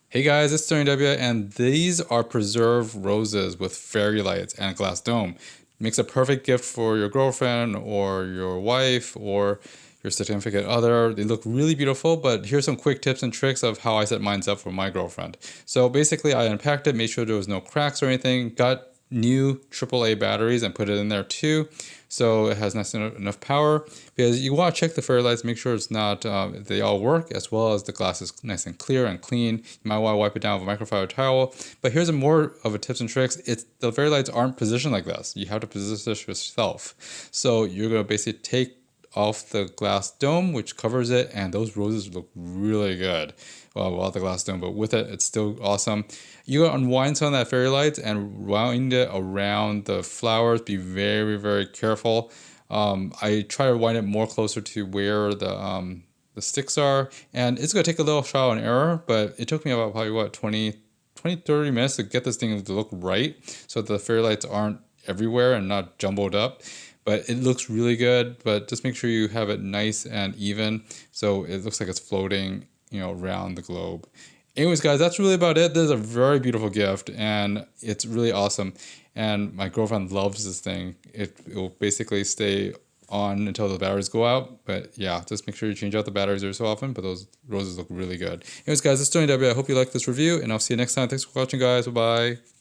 Hey guys, it's Sterling W, and these are preserved roses with fairy lights and a glass dome. Makes a perfect gift for your girlfriend or your wife or your significant other. They look really beautiful, but here's some quick tips and tricks of how I set mine up for my girlfriend. So basically, I unpacked it, made sure there was no cracks or anything, got new AAA batteries and put it in there too, so it has enough power, because you want to check the fairy lights, make sure it's not they all work, as well as the glass is nice and clear and clean. You might want to wipe it down with a microfiber towel. But here's a more of a tips and tricks. It's the fairy lights aren't positioned like this. You have to position this yourself. So you're going to basically take off the glass dome, which covers it, and those roses look really good. Well, without the glass dome, but with it, it's still awesome. You gotta unwind some of that fairy lights and wind it around the flowers. Be very, very careful. I try to wind it more closer to where the sticks are, and it's gonna take a little trial and error, but it took me about probably what 30 minutes to get this thing to look right, so the fairy lights aren't everywhere and not jumbled up. But it looks really good, but just make sure you have it nice and even so it looks like it's floating, around the globe. Anyways, guys, that's really about it. This is a very beautiful gift, and it's really awesome. And my girlfriend loves this thing. It will basically stay on until the batteries go out. But yeah, just make sure you change out the batteries every so often. But those roses look really good. Anyways, guys, it's Tony W. I hope you liked this review, and I'll see you next time. Thanks for watching, guys. Bye-bye.